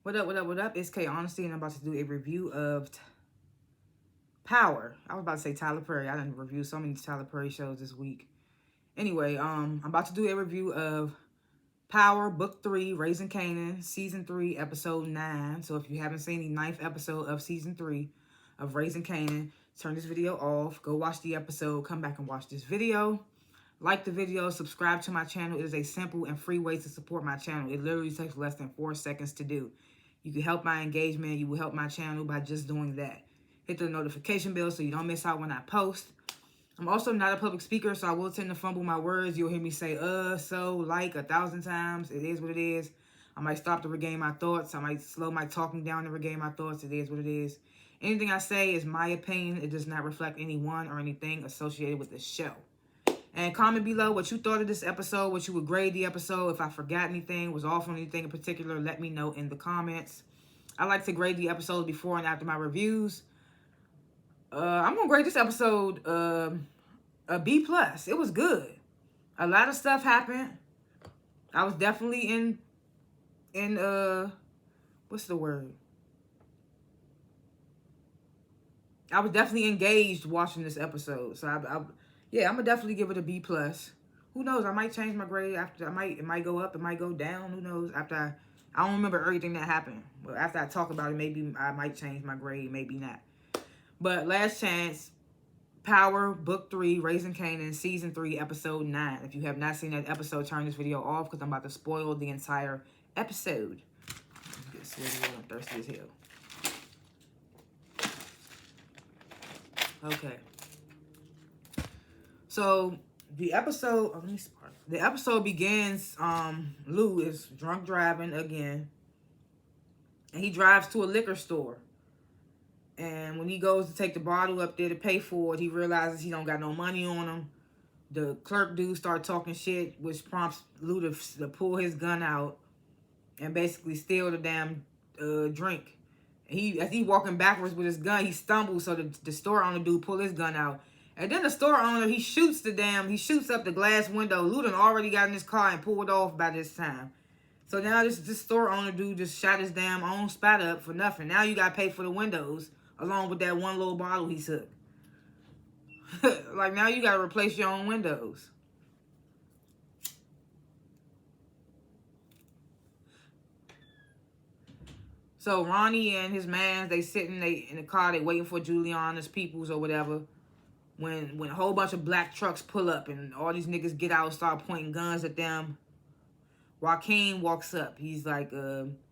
What up? It's K.Honesty, and I'm about to do a review of Power. I was about to say Tyler Perry. I didn't review so many Tyler Perry shows this week. Anyway, I'm about to do a review of Power, Book 3, Raising Kanan, Season 3, Episode 9. So if you haven't seen the 9th episode of Season 3 of Raising Kanan, turn this video off, go watch the episode, come back and watch this video. Like the video, subscribe to my channel. It is a simple and free way to support my channel. It literally takes less than 4 seconds to do. You can help my engagement. You will help my channel by just doing that. Hit the notification bell so you don't miss out when I post. I'm also not a public speaker, so I will tend to fumble my words. You'll hear me say, so, like 1,000 times. It is what it is. I might stop to regain my thoughts. I might slow my talking down to regain my thoughts. It is what it is. Anything I say is my opinion. It does not reflect anyone or anything associated with this show. And comment below what you thought of this episode, what you would grade the episode. If I forgot anything, was off on anything in particular, let me know in the comments. I like to grade the episodes before and after my reviews. I'm going to grade this episode a B+. It was good. A lot of stuff happened. I was definitely in what's the word? I was definitely engaged watching this episode. So yeah, I'm gonna definitely give it a B+. Who knows? I might change my grade after. It might go up. It might go down. Who knows? After I don't remember everything that happened. But after I talk about it, maybe I might change my grade. Maybe not. But last chance. Power, Book 3, Raising Kanan, Season 3, Episode 9. If you have not seen that episode, turn this video off because I'm about to spoil the entire episode. Get this video. I'm thirsty as hell. Okay. So the episode, the episode begins. Lou is drunk driving again, and he drives to a liquor store. And when he goes to take the bottle up there to pay for it, he realizes he don't got no money on him. The clerk dude start talking shit, which prompts Lou to pull his gun out and basically steal the damn drink. As he walking backwards with his gun, he stumbles, so the store owner dude pull his gun out. And then the store owner, he shoots up the glass window. Lou done already got in his car and pulled off by this time. So now this store owner dude just shot his damn own spot up for nothing. Now you got to pay for the windows along with that one little bottle he took. Like, now you got to replace your own windows. So Ronnie and his man, they sitting in the car, they waiting for Juliana's peoples or whatever. When a whole bunch of black trucks pull up and all these niggas get out and start pointing guns at them, Joaquin walks up. He's like,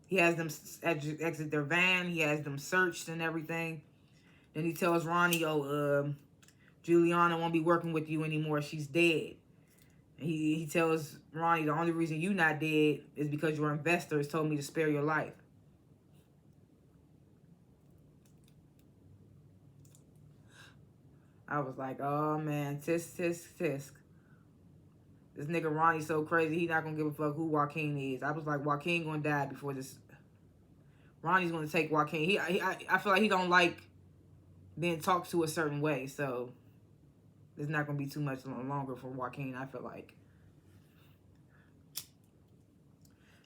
he has them exit their van. He has them searched and everything. Then he tells Ronnie, Juliana won't be working with you anymore. She's dead. And he tells Ronnie, the only reason you not dead is because your investors told me to spare your life. I was like, oh, man, tisk, tisk, tisk. This nigga Ronnie's so crazy, he not going to give a fuck who Joaquin is. I was like, Joaquin going to die before this. Ronnie's going to take Joaquin. I feel like he don't like being talked to a certain way, so it's not going to be too much longer for Joaquin, I feel like.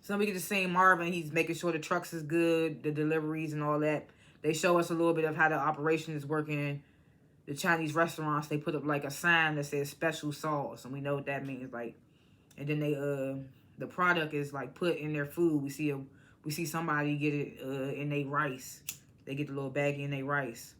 So we get to see Marvin. He's making sure the trucks is good, the deliveries and all that. They show us a little bit of how the operation is working. The Chinese restaurants, they put up like a sign that says special sauce, and we know what that means. Like, and then they the product is like put in their food. We see somebody get it in their rice. They get the little baggie in their rice.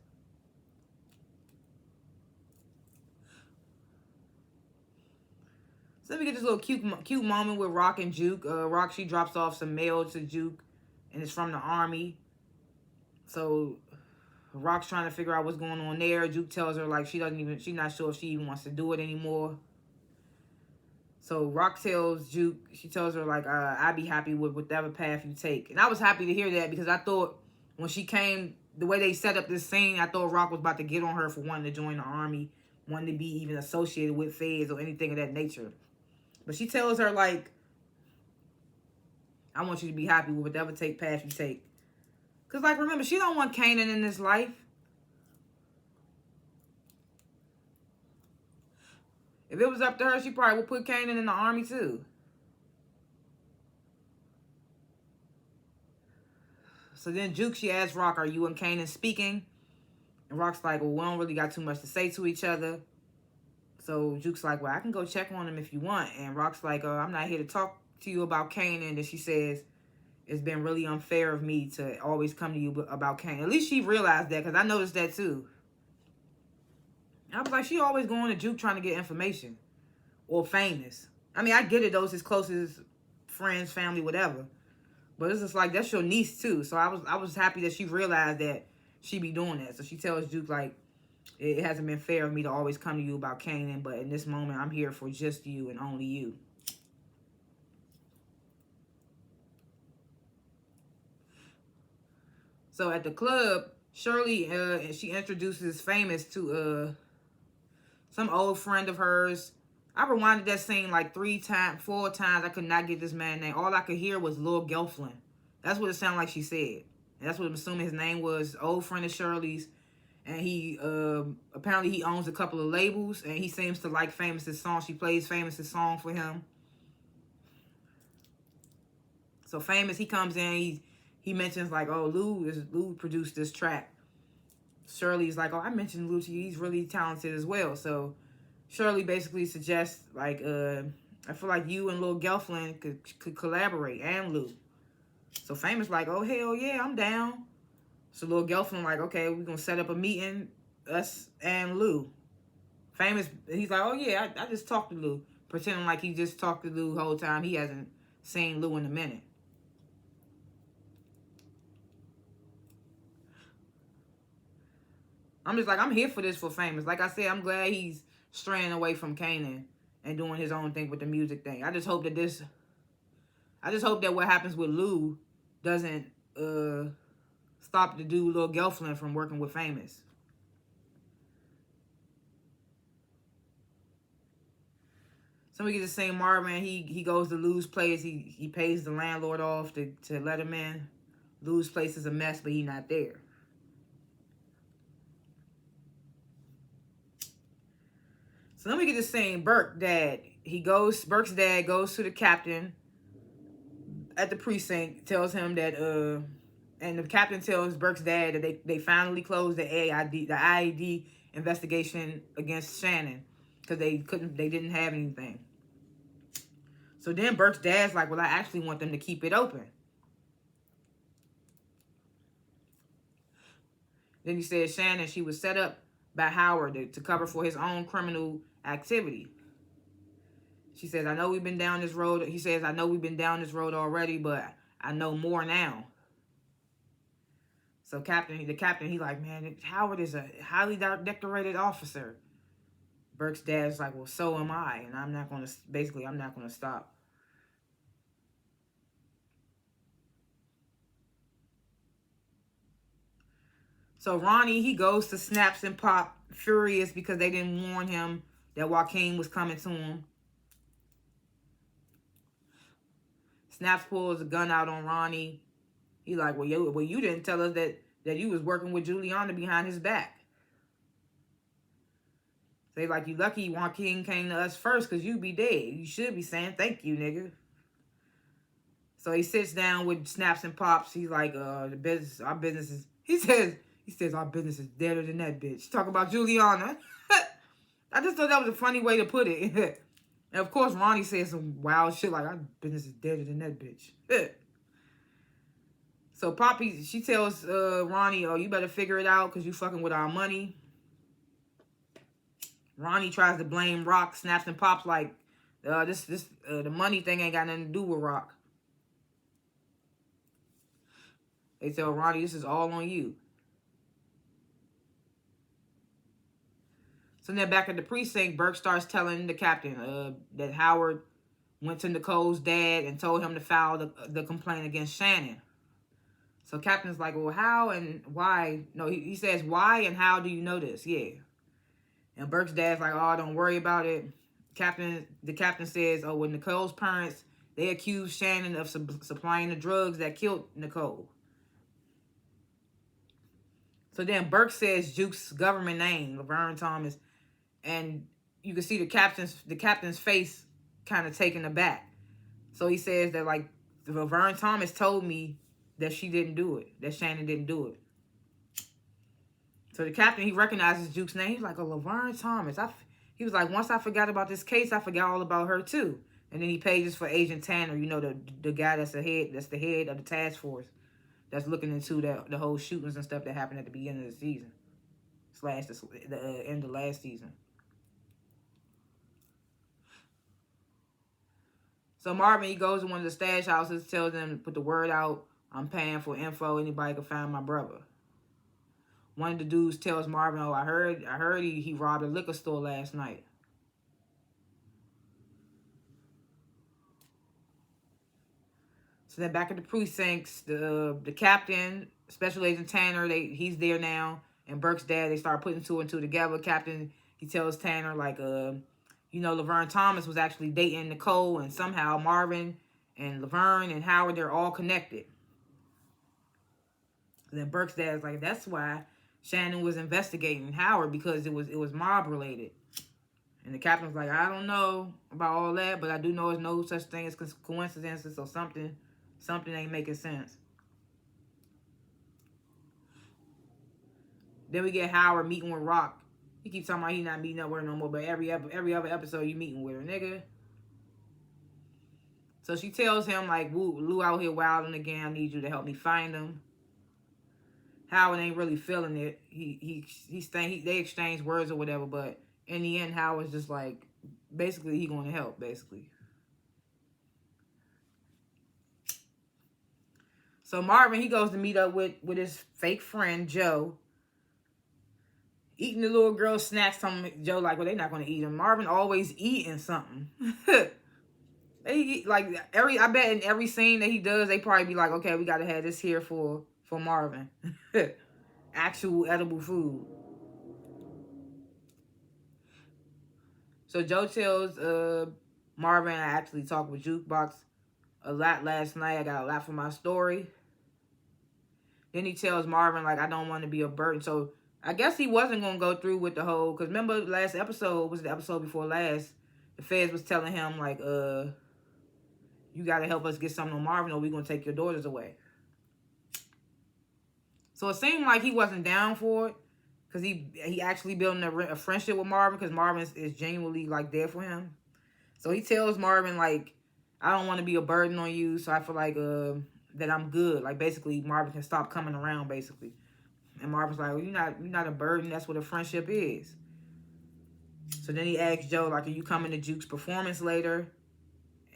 So let me get this little cute moment with Rock and Juke. Rock, she drops off some mail to Juke, and it's from the army. So Rock's trying to figure out what's going on there. Juke tells her like she's not sure if she even wants to do it anymore. So Rock tells Juke, she tells her like, I'd be happy with whatever path you take. And I was happy to hear that because I thought when she came, the way they set up this scene, I thought Rock was about to get on her for wanting to join the army, wanting to be even associated with feds or anything of that nature. But she tells her like, I want you to be happy with whatever path you take. Because, like, remember, she don't want Kanan in this life. If it was up to her, she probably would put Kanan in the army, too. So then Juke, she asked Rock, are you and Kanan speaking? And Rock's like, well, we don't really got too much to say to each other. So Juke's like, well, I can go check on him if you want. And Rock's like, I'm not here to talk to you about Kanan. And she says, it's been really unfair of me to always come to you about Kanan. At least she realized that, because I noticed that too. I was like, she always going to Juke trying to get information. Or famous. I mean, I get it, those his closest friends, family, whatever. But it's just like, that's your niece too. So I was happy that she realized that she be doing that. So she tells Juke, like, it hasn't been fair of me to always come to you about Kanan, but in this moment, I'm here for just you and only you. So at the club, Shirley, she introduces Famous to some old friend of hers. I rewinded that scene like 4 times. I could not get this man's name. All I could hear was Lil Gelflin. That's what it sounded like she said. And that's what I'm assuming his name was. Old friend of Shirley's. And he, apparently he owns a couple of labels. And he seems to like Famous's song. She plays Famous's song for him. So Famous, he comes in. He mentions like, oh, Lou produced this track. Shirley's like, oh, I mentioned Lou to you. He's really talented as well. So Shirley basically suggests, like, I feel like you and Lil Gelflin could collaborate, and Lou. So Famous like, oh, hell yeah, I'm down. So Lil Gelflin like, okay, we're going to set up a meeting, us and Lou. Famous, he's like, oh yeah, I just talked to Lou. Pretending like he just talked to Lou the whole time. He hasn't seen Lou in a minute. I'm just like, I'm here for this for Famous. Like I said, I'm glad he's straying away from Kanan and doing his own thing with the music thing. I just hope that what happens with Lou doesn't stop the dude Lil Gelflin from working with Famous. So we get to see Marvin. He goes to Lou's place. He pays the landlord off to let him in. Lou's place is a mess, but he's not there. So then we get to seeing Burke's dad goes to the captain at the precinct, tells him that and the captain tells Burke's dad that they finally closed the IED investigation against Shannon because they didn't have anything. So then Burke's dad's like, well, I actually want them to keep it open. Then he said Shannon, she was set up by Howard to cover for his own criminal activity. She says, I know we've been down this road. He says, I know we've been down this road already, but I know more now. So the captain, he like, man, Howard is a highly decorated officer. Burke's dad's like, well, so am I. And I'm not going to stop. So Ronnie, he goes to Snaps and Pop furious because they didn't warn him that Joaquin was coming to him. Snaps pulls a gun out on Ronnie. He like, well, you didn't tell us that you was working with Juliana behind his back. They like, you lucky Joaquin came to us first because you be dead. You should be saying thank you, nigga. So he sits down with Snaps and Pops. He's like, our business is, he says our business is deader than that bitch. Talk about Juliana. I just thought that was a funny way to put it. And of course, Ronnie says some wild shit like, our business is deader than that bitch. So Poppy, she tells Ronnie, oh, you better figure it out because you fucking with our money. Ronnie tries to blame Rock. Snaps and Pops like, the money thing ain't got nothing to do with Rock. They tell Ronnie, this is all on you. So then back at the precinct, Burke starts telling the captain that Howard went to Nicole's dad and told him to file the complaint against Shannon. So Captain's like, well, how and why? No, he says, why and how do you know this? Yeah. And Burke's dad's like, oh, don't worry about it. The captain says, oh, well, Nicole's parents, they accused Shannon of supplying the drugs that killed Nicole. So then Burke says Juke's government name, Laverne Thomas, and you can see the captain's face kind of taken aback. So he says that, like, Laverne Thomas told me that she didn't do it, that Shannon didn't do it. So the captain, he recognizes Juke's name. He's like, oh, Laverne Thomas. He was like, once I forgot about this case, I forgot all about her too. And then he pages for Agent Tanner, you know, the guy that's the head of the task force that's looking into the whole shootings and stuff that happened at the beginning of the season / the end of last season. So Marvin, he goes to one of the stash houses, tells them to put the word out. I'm paying for info. Anybody can find my brother. One of the dudes tells Marvin, oh, I heard he robbed a liquor store last night. So then back at the precincts, the captain, Special Agent Tanner, he's there now, and Burke's dad, they start putting two and two together. Captain, he tells Tanner, like, you know, Laverne Thomas was actually dating Nicole, and somehow Marvin and Laverne and Howard, they're all connected. And then Burke's dad's like, that's why Shannon was investigating Howard, because it was mob related. And the captain's like, I don't know about all that, but I do know there's no such thing as coincidences, or something ain't making sense. Then we get Howard meeting with Rock. He keeps talking about he's not meeting up with her no more, but every other episode you meeting with her, nigga. So she tells him, like, Lou out here wilding again. I need you to help me find him. Howard ain't really feeling it. They exchange words or whatever, but in the end, Howard's just like, basically, he going to help, basically. So Marvin, he goes to meet up with his fake friend, Joe. Eating the little girl's snacks. Joe like, well, they're not going to eat them. Marvin always eating something. They eat, like, I bet in every scene that he does, they probably be like, okay, we got to have this here for Marvin. Actual edible food. So Joe tells Marvin, I actually talked with Jukebox a lot last night. I got a lot from my story. Then he tells Marvin, like, I don't want to be a burden. So I guess he wasn't going to go through with the whole, because remember last episode, was the episode before last, the feds was telling him, like, you got to help us get something on Marvin or we're going to take your daughters away. So it seemed like he wasn't down for it, because he actually building a friendship with Marvin, because Marvin is genuinely, like, there for him. So he tells Marvin, like, I don't want to be a burden on you, so I feel like that I'm good. Like, basically, Marvin can stop coming around, basically. And Marvin's like, well, you're not a burden. That's what a friendship is. So then he asks Joe, like, are you coming to Juke's performance later?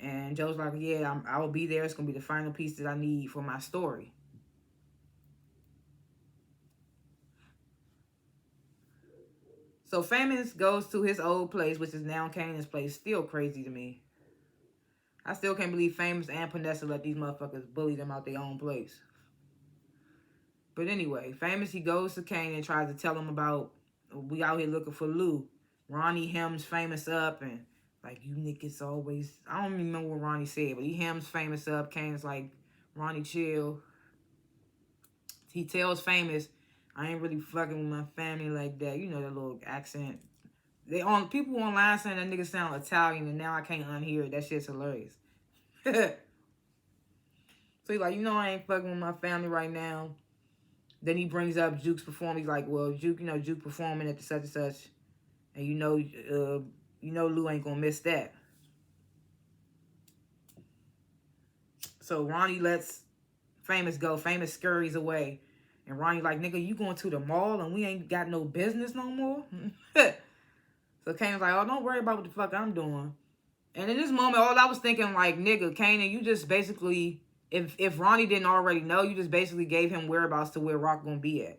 And Joe's like, yeah, I will be there. It's going to be the final piece that I need for my story. So Famous goes to his old place, which is now Kanan's place. Still crazy to me. I still can't believe Famous and Panessa let these motherfuckers bully them out their own place. But anyway, Famous, he goes to Kanan and tries to tell him about, we out here looking for Lou. Ronnie hems Famous up and, like, you niggas always, I don't even remember what Ronnie said, but he hems Famous up. Kanan's like, Ronnie, chill. He tells Famous, I ain't really fucking with my family like that. You know that little accent. People online saying that nigga sound Italian, and now I can't unhear it. That shit's hilarious. So he's like, you know, I ain't fucking with my family right now. Then he brings up Juke's performance. He's like, well, Juke performing at the such and such, and you know Lou ain't gonna miss that. So Ronnie lets Famous go. Famous scurries away, and Ronnie like, nigga, you going to the mall and we ain't got no business no more. So Kanan's like, oh, don't worry about what the fuck I'm doing. And in this moment, all I was thinking, like, nigga, Kanan, you just basically, if Ronnie didn't already know, you just basically gave him whereabouts to where Rock gonna be at.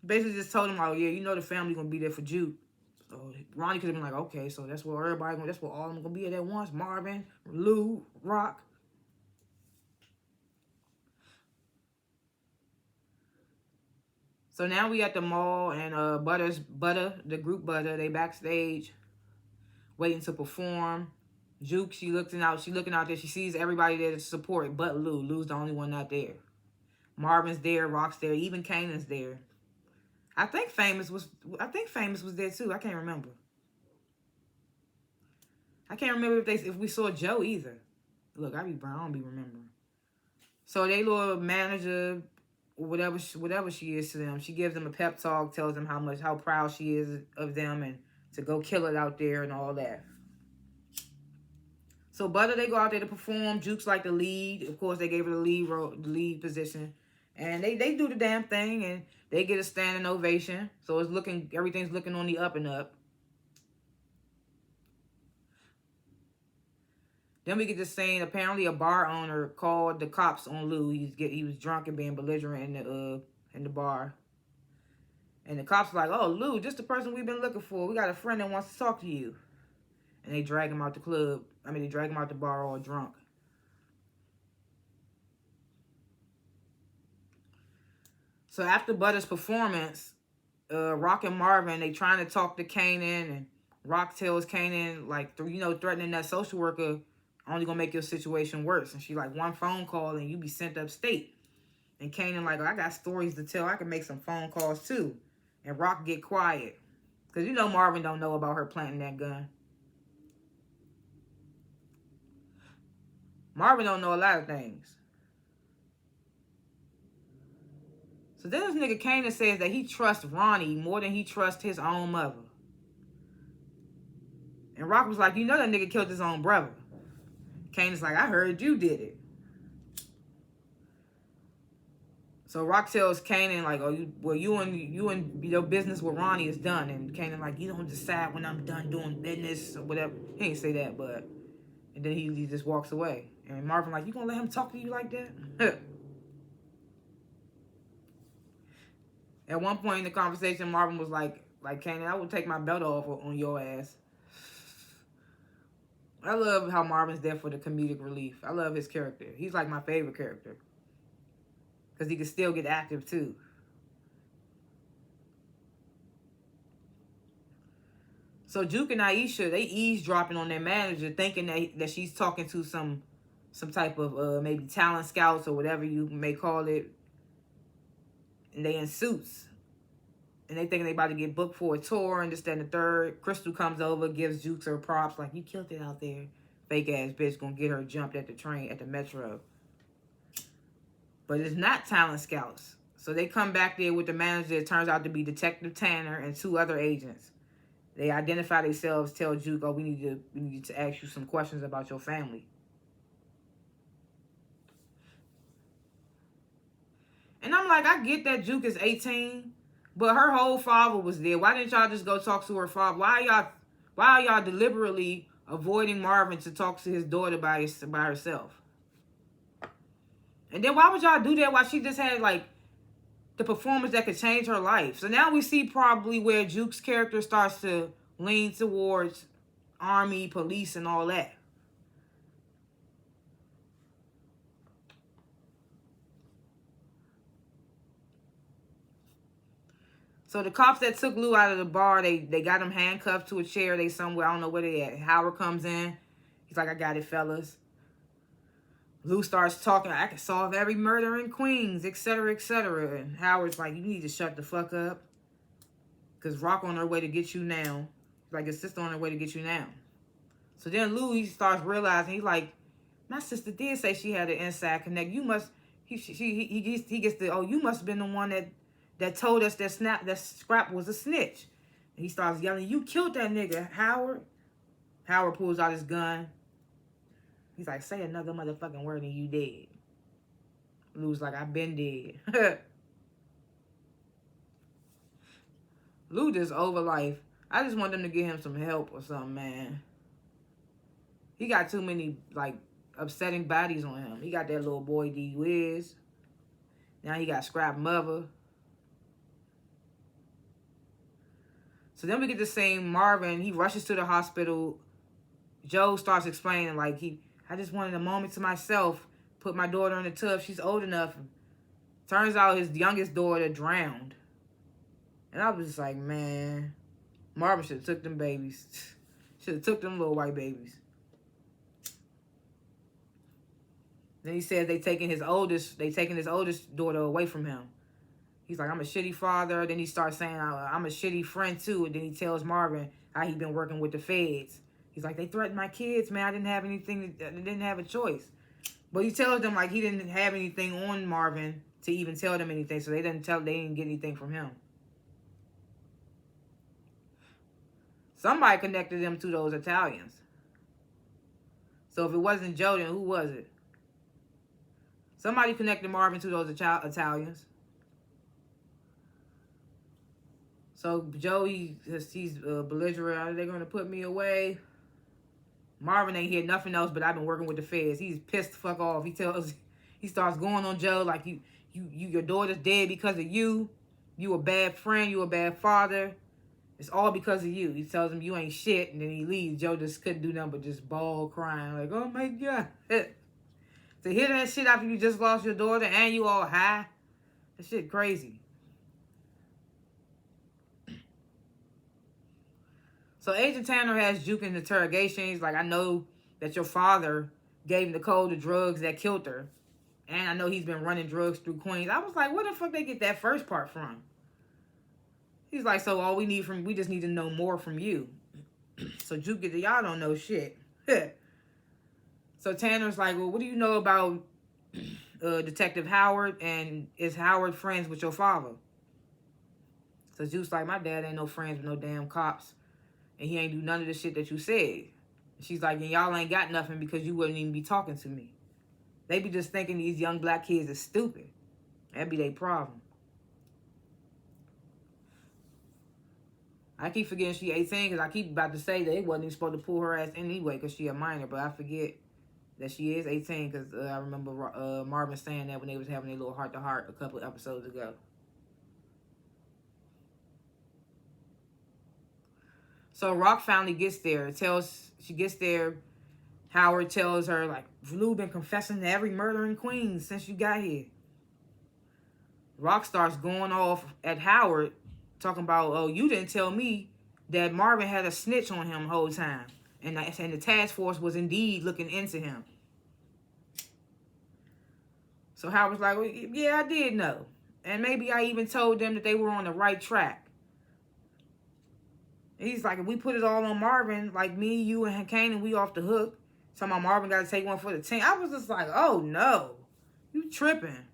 Basically just told him, oh, yeah, you know the family gonna be there for Juke. So Ronnie could have been like, okay, so that's where that's where all of them gonna be at once. Marvin, Lou, Rock. So now we at the mall, and the group Butter, they backstage, waiting to perform. Juke, she looking out there. She sees everybody there to support, but Lou. Lou's the only one not there. Marvin's there, Rock's there, even Kanan's there. I think Famous was there too. I can't remember. I can't remember if we saw Joe either. Look, I don't be remembering. So they little manager, whatever she is to them, she gives them a pep talk, tells them how proud she is of them and to go kill it out there and all that. So Butter, they go out there to perform. Juke's like the lead. Of course, they gave her the lead position. And they do the damn thing and they get a standing ovation. So everything's looking on the up and up. Then we get to scene. Apparently, a bar owner called the cops on Lou. He was drunk and being belligerent in the bar. And the cops are like, "Oh, Lou, just the person we've been looking for. We got a friend that wants to talk to you." And they drag him out the club. They drag him out the bar all drunk. So after Butter's performance, Rock and Marvin, they trying to talk to Kanan, and Rock tells Kanan, like, threatening that social worker only gonna make your situation worse. And she like, one phone call and you be sent upstate. And Kanan like, I got stories to tell. I can make some phone calls too. And Rock get quiet. Because Marvin don't know about her planting that gun. Marvin don't know a lot of things. So then this nigga Kanan says that he trusts Ronnie more than he trusts his own mother. And Rock was like, that nigga killed his own brother. Kanan's like, I heard you did it. So Rock tells Kanan like, you and your business with Ronnie is done. And Kanan like, you don't decide when I'm done doing business or whatever. He ain't say that, but and then he just walks away. And Marvin like, you gonna let him talk to you like that? At one point in the conversation, Marvin was like Kanan, I would take my belt off on your ass. I love how Marvin's there for the comedic relief. I love his character. He's like my favorite character. Because he can still get active too. So Juke and Aisha, they eavesdropping on their manager, thinking that she's talking to some type of maybe talent scouts or whatever you may call it. And they in suits. And they thinking they about to get booked for a tour and this, that, and the third. Crystal comes over, gives Jukes her props, like, you killed it out there. Fake ass bitch gonna get her jumped at the train, at the metro. But it's not talent scouts. So they come back there with the manager. It turns out to be Detective Tanner and 2 other agents. They identify themselves, tell Juke, we need to ask you some questions about your family. And I'm like, I get that Juke is 18, but her whole father was there. Why didn't y'all just go talk to her father? Why are y'all deliberately avoiding Marvin to talk to his daughter by herself? And then why would y'all do that while she just had like the performance that could change her life? So now we see probably where Juke's character starts to lean towards army, police, and all that. So the cops that took Lou out of the bar, they got him handcuffed to a chair. They somewhere, I don't know where they at. Howard comes in. He's like, I got it, fellas. Lou starts talking, I can solve every murder in Queens, etc., etc. And Howard's like, you need to shut the fuck up. Because Rock on her way to get you now. Like, his sister on her way to get you now. So then Lou, he starts realizing, he's like, my sister did say she had an inside connect. You must, he gets the, you must have been the one that told us that Scrap was a snitch. And he starts yelling, you killed that nigga, Howard. Howard pulls out his gun. He's like, say another motherfucking word and you dead. Lou's like, I've been dead. Lou just over life. I just want them to get him some help or something, man. He got too many, like, upsetting bodies on him. He got that little boy D Wiz. Now he got Scrap mother. So then we get to see Marvin. He rushes to the hospital. Joe starts explaining, like, I just wanted a moment to myself. Put my daughter in the tub. She's old enough. Turns out his youngest daughter drowned. And I was just like, man, Marvin should have took them babies. Should have took them little white babies. Then he said they taking his oldest daughter away from him. He's like, I'm a shitty father. Then he starts saying, I'm a shitty friend too. And then he tells Marvin how he been working with the feds. He's like, they threatened my kids, man. I didn't have a choice. But he tells them like he didn't have anything on Marvin to even tell them anything, so they didn't get anything from him. Somebody connected them to those Italians. So if it wasn't Joe, then who was it? Somebody connected Marvin to those Italians. So Joe, he's belligerent. They're gonna put me away. Marvin ain't hear nothing else, but I've been working with the feds. He's pissed the fuck off. He starts going on Joe like your daughter's dead because of you. You a bad friend. You a bad father. It's all because of you. He tells him you ain't shit, and then he leaves. Joe just couldn't do nothing but just bawl crying like, oh my God. To hear that shit after you just lost your daughter and you all high, that shit crazy. So Agent Tanner has Juke in interrogation. He's like, I know that your father gave Nicole the drugs that killed her. And I know he's been running drugs through Queens. I was like, where the fuck they get that first part from? He's like, so all we just need to know more from you. So Juke gets, y'all don't know shit. So Tanner's like, well, what do you know about Detective Howard? And is Howard friends with your father? So Juke's like, my dad ain't no friends with no damn cops. And he ain't do none of the shit that you said. She's like, and y'all ain't got nothing because you wouldn't even be talking to me. They be just thinking these young black kids are stupid. That'd be their problem. I keep forgetting she 18 because I keep about to say that they wasn't even supposed to pull her ass anyway because she a minor. But I forget that she is 18 because I remember Marvin saying that when they was having their little heart-to-heart a couple of episodes ago. So Rock finally gets there. She gets there. Howard tells her, like, Lou been confessing to every murder in Queens since you got here. Rock starts going off at Howard, talking about, oh, you didn't tell me that Marvin had a snitch on him the whole time. And the task force was indeed looking into him. So Howard's like, well, yeah, I did know. And maybe I even told them that they were on the right track. He's like, if we put it all on Marvin, like me, you, and Kanan, we off the hook. Somehow Marvin got to take one for the team. I was just like, oh, no. You tripping.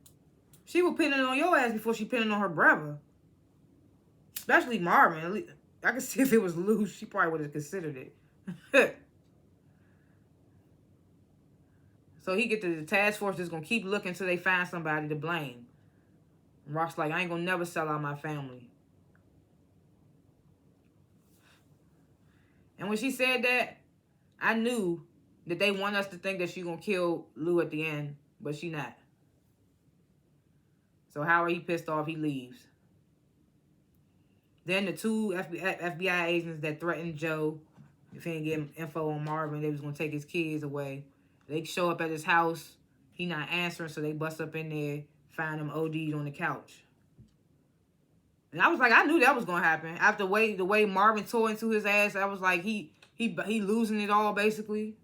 She was pinning on your ass before she pinning on her brother. Especially Marvin. I could see if it was Lou, she probably would have considered it. So he get to the task force that's going to keep looking until they find somebody to blame. And Rock's like, I ain't going to never sell out my family. And when she said that, I knew that they want us to think that she's going to kill Lou at the end, but she not. So Howard, he pissed off, he leaves. Then the two FBI agents that threatened Joe, if he didn't get info on Marvin, they was going to take his kids away. They show up at his house. He not answering, so they bust up in there, find him OD'd on the couch. And I was like, I knew that was going to happen. After the way Marvin tore into his ass, I was like, he losing it all, basically.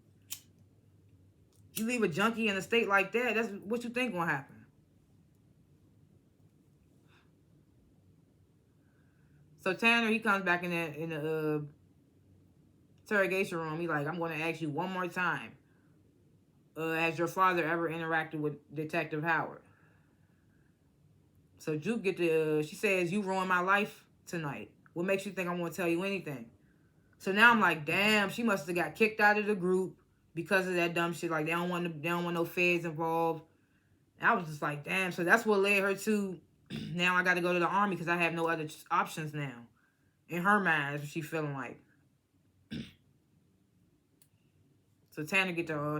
You leave a junkie in a state like that, that's what you think going to happen. So Tanner, he comes back in the interrogation room. He like, I'm going to ask you one more time. Has your father ever interacted with Detective Howard? So Juke she says, you ruined my life tonight. What makes you think I'm going to tell you anything? So now I'm like, damn, she must have got kicked out of the group because of that dumb shit. Like, they don't want no feds involved. And I was just like, damn. So that's what led her to, now I got to go to the army because I have no other options now. In her mind, that's what she feeling like. So Tanner get to,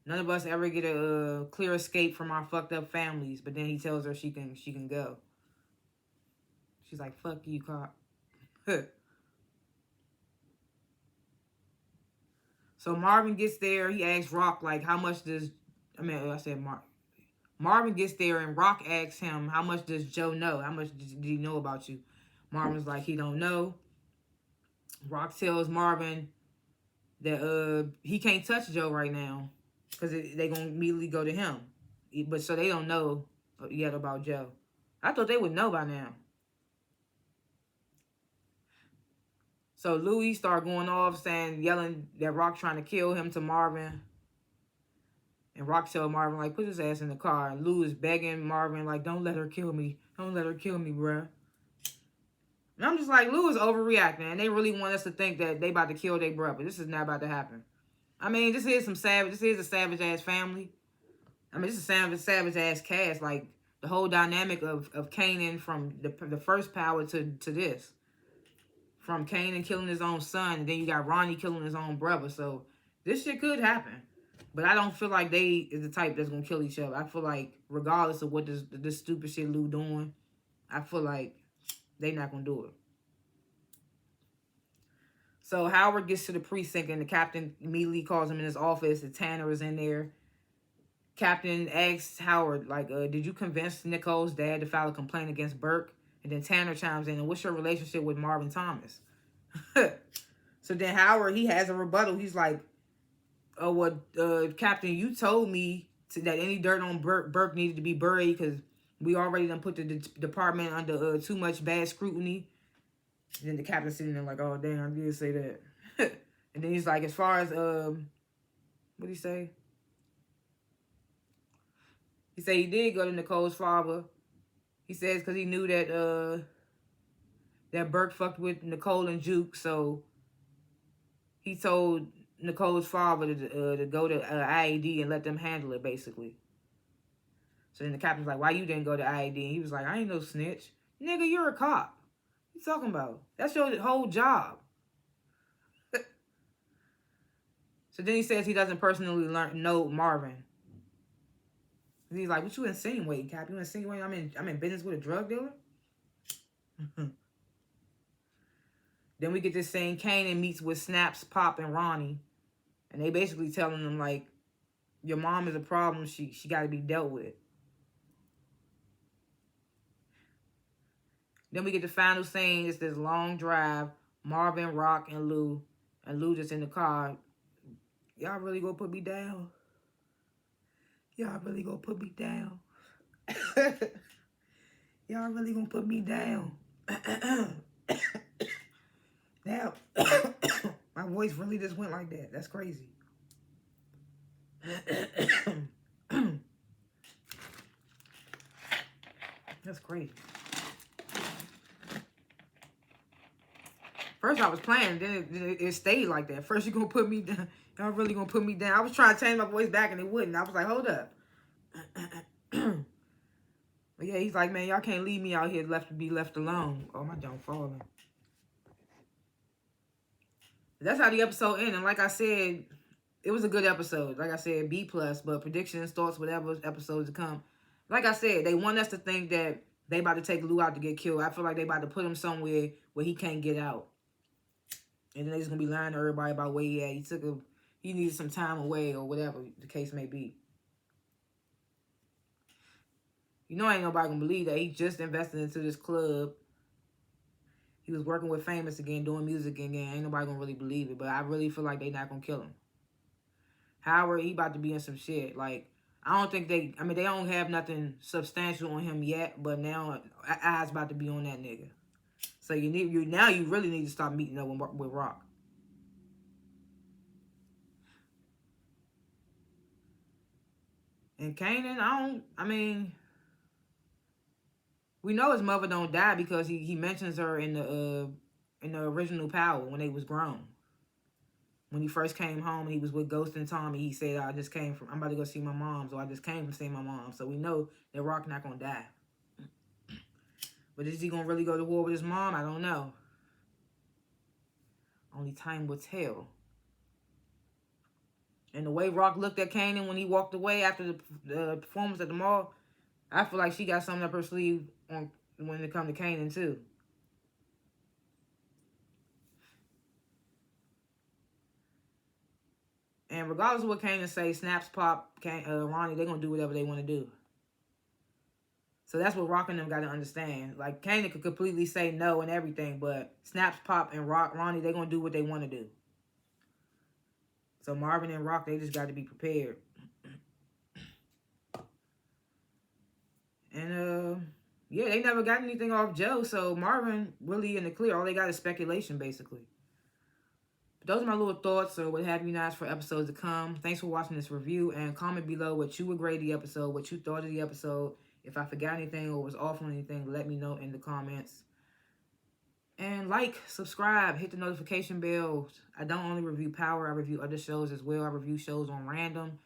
none of us ever get a clear escape from our fucked up families. But then he tells her she can go. She's like, fuck you, cop. So Marvin gets there. He asks Rock, like, how much does... Marvin gets there and Rock asks him, how much does Joe know? How much did he know about you? Marvin's like, he don't know. Rock tells Marvin that he can't touch Joe right now because they going to immediately go to him. But so they don't know yet about Joe. I thought they would know by now. So Louis start going off, yelling that Rock trying to kill him to Marvin. And Rock tell Marvin, like, put his ass in the car. And Lou is begging Marvin, like, don't let her kill me. Don't let her kill me, bruh. And I'm just like, Lou is overreacting. And they really want us to think that they about to kill their brother. This is not about to happen. I mean, this is a savage-ass family. I mean, this is a savage-ass cast. Like, the whole dynamic of Kanan from the first power to this. From Kanan killing his own son, and then you got Ronnie killing his own brother. So, this shit could happen. But I don't feel like they is the type that's gonna kill each other. I feel like regardless of what this stupid shit Lou doing, I feel like they not gonna do it. So Howard gets to the precinct and the captain immediately calls him in his office. And Tanner is in there. Captain asks Howard, like, did you convince Nicole's dad to file a complaint against Burke? And then Tanner chimes in, and what's your relationship with Marvin Thomas? So then Howard, he has a rebuttal. He's like, oh, well, Captain, you told me that any dirt on Burke needed to be buried because we already done put the department under too much bad scrutiny. And then the captain's sitting there like, oh, damn, I did say that. And then he's like, as far as, what did he say? He said he did go to Nicole's father. He says because he knew that that Burke fucked with Nicole and Juke, so he told Nicole's father to go to IAD and let them handle it, basically. So then the captain's like, why you didn't go to IAD? And he was like, I ain't no snitch. Nigga, you're a cop. What you talking about? That's your whole job. So then he says he doesn't personally know Marvin. And he's like, what you insinuating, Cap? You insinuating I'm in business with a drug dealer? Then we get this scene, Kanan meets with Snaps, Pop, and Ronnie. And they basically telling them, like, your mom is a problem. She got to be dealt with. Then we get the final scene. It's this long drive. Marvin, Rock, and Lou. And Lou just in the car. Y'all really gonna put me down? Y'all really gonna put me down? Y'all really gonna put me down? Now, my voice really just went like that. That's crazy. That's crazy. First I was playing, then it stayed like that. First you gonna put me down. Y'all really gonna put me down. I was trying to change my voice back and it wouldn't. I was like, hold up. But yeah, he's like, man, y'all can't leave me out here to be left alone. Oh, my junk falling. That's how the episode ended. And like I said, it was a good episode. Like I said, B+, but predictions, thoughts, whatever episodes to come. Like I said, they want us to think that they about to take Lou out to get killed. I feel like they about to put him somewhere where he can't get out. And then they're just going to be lying to everybody about where he at. He needed some time away or whatever the case may be. You know ain't nobody going to believe that he just invested into this club. He was working with Famous again, doing music again. Ain't nobody going to really believe it. But I really feel like they not going to kill him. Howard, he about to be in some shit. Like, I don't think they don't have nothing substantial on him yet. But now, eyes about to be on that nigga. So you really need to stop meeting up with Rock. And Kanan, we know his mother don't die because he mentions her in the original Power when they was grown. When he first came home and he was with Ghost and Tommy, he said, I'm about to go see my mom, so I just came to see my mom. So we know that Rock not gonna die. But is he gonna really go to war with his mom? I don't know. Only time will tell. And the way Rock looked at Kanan when he walked away after the performance at the mall, I feel like she got something up her sleeve when it comes to Kanan too. And regardless of what Kanan say, Snaps, Pop, Ronnie, they're going to do whatever they want to do. So that's what Rock and them got to understand. Like, Kanan could completely say no and everything, but Snaps, Pop, and Ronnie, they're going to do what they want to do. So Marvin and Rock, they just got to be prepared. And, yeah, they never got anything off Joe, so Marvin really in the clear. All they got is speculation, basically. Those are my little thoughts or what have you guys for episodes to come. Thanks for watching this review, and comment below what you would grade the episode, what you thought of the episode. If I forgot anything or was off on anything, let me know in the comments. And like, subscribe, hit the notification bell. I don't only review Power, I review other shows as well. I review shows on random.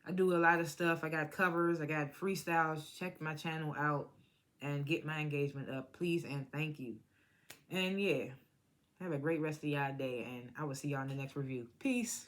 I do a lot of stuff. I got covers, I got freestyles. Check my channel out and get my engagement up, please and thank you. And yeah, have a great rest of y'all day, and I will see y'all in the next review. Peace.